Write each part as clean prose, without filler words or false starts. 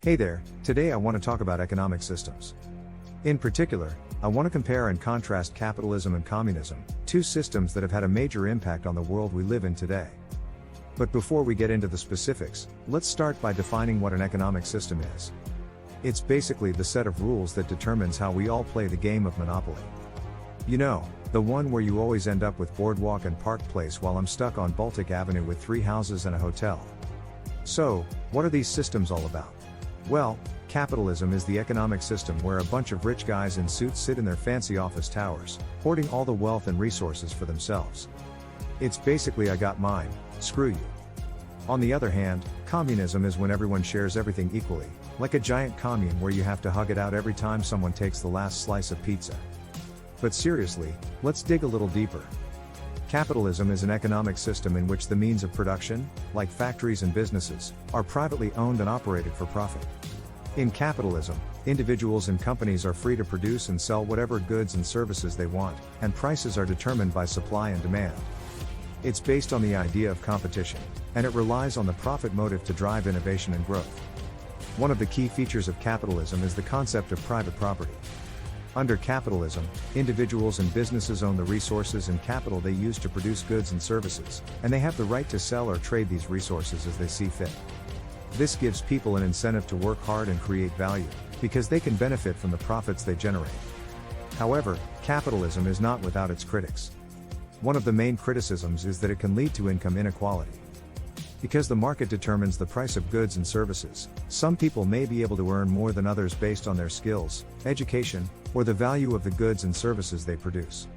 Hey there, today I want to talk about economic systems. In particular, I want to compare and contrast capitalism and communism, two systems that have had a major impact on the world we live in today. But before we get into the specifics, let's start by defining what an economic system is. It's basically the set of rules that determines how we all play the game of Monopoly. You know, the one where you always end up with Boardwalk and Park Place while I'm stuck on Baltic Avenue with 3 houses and a hotel. So, what are these systems all about? Well, capitalism is the economic system where a bunch of rich guys in suits sit in their fancy office towers, hoarding all the wealth and resources for themselves. It's basically I got mine, screw you. On the other hand, communism is when everyone shares everything equally, like a giant commune where you have to hug it out every time someone takes the last slice of pizza. But seriously, let's dig a little deeper. Capitalism is an economic system in which the means of production, like factories and businesses, are privately owned and operated for profit. In capitalism, individuals and companies are free to produce and sell whatever goods and services they want, and prices are determined by supply and demand. It's based on the idea of competition, and it relies on the profit motive to drive innovation and growth. One of the key features of capitalism is the concept of private property. Under capitalism, individuals and businesses own the resources and capital they use to produce goods and services, and they have the right to sell or trade these resources as they see fit. This gives people an incentive to work hard and create value, because they can benefit from the profits they generate. However, capitalism is not without its critics. One of the main criticisms is that it can lead to income inequality. Because the market determines the price of goods and services, some people may be able to earn more than others based on their skills, education, or the value of the goods and services they produce.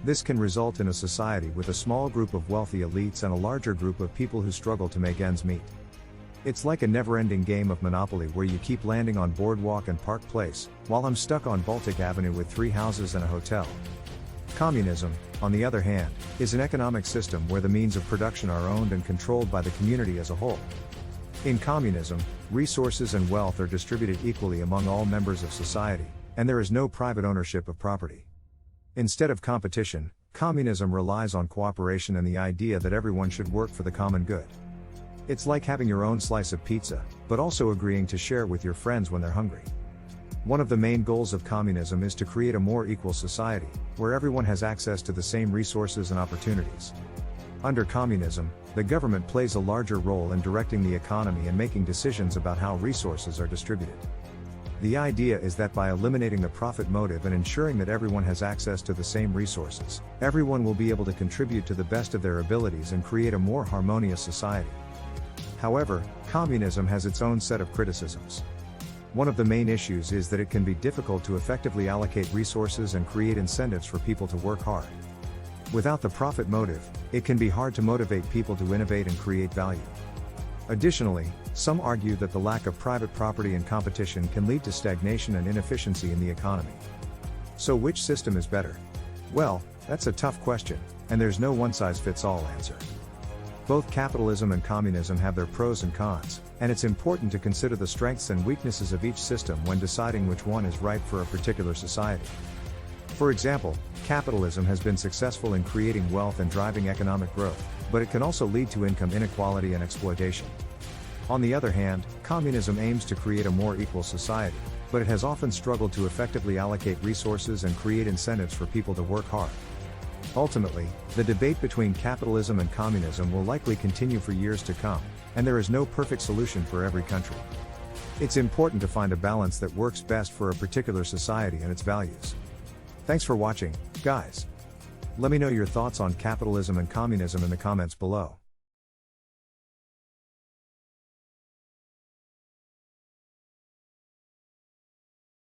This can result in a society with a small group of wealthy elites and a larger group of people who struggle to make ends meet. It's like a never-ending game of Monopoly where you keep landing on Boardwalk and Park Place, while I'm stuck on Baltic Avenue with 3 houses and a hotel. Communism, on the other hand, is an economic system where the means of production are owned and controlled by the community as a whole. In communism, resources and wealth are distributed equally among all members of society, and there is no private ownership of property. Instead of competition, communism relies on cooperation and the idea that everyone should work for the common good. It's like having your own slice of pizza, but also agreeing to share with your friends when they're hungry. One of the main goals of communism is to create a more equal society, where everyone has access to the same resources and opportunities. Under communism, the government plays a larger role in directing the economy and making decisions about how resources are distributed. The idea is that by eliminating the profit motive and ensuring that everyone has access to the same resources, everyone will be able to contribute to the best of their abilities and create a more harmonious society. However, communism has its own set of criticisms. One of the main issues is that it can be difficult to effectively allocate resources and create incentives for people to work hard. Without the profit motive, it can be hard to motivate people to innovate and create value. Additionally, some argue that the lack of private property and competition can lead to stagnation and inefficiency in the economy. So which system is better? Well, that's a tough question, and there's no one-size-fits-all answer. Both capitalism and communism have their pros and cons, and it's important to consider the strengths and weaknesses of each system when deciding which one is right for a particular society. For example, capitalism has been successful in creating wealth and driving economic growth, but it can also lead to income inequality and exploitation. On the other hand, communism aims to create a more equal society, but it has often struggled to effectively allocate resources and create incentives for people to work hard. Ultimately, the debate between capitalism and communism will likely continue for years to come, and there is no perfect solution for every country. It's important to find a balance that works best for a particular society and its values. Thanks for watching, guys. Let me know your thoughts on capitalism and communism in the comments below.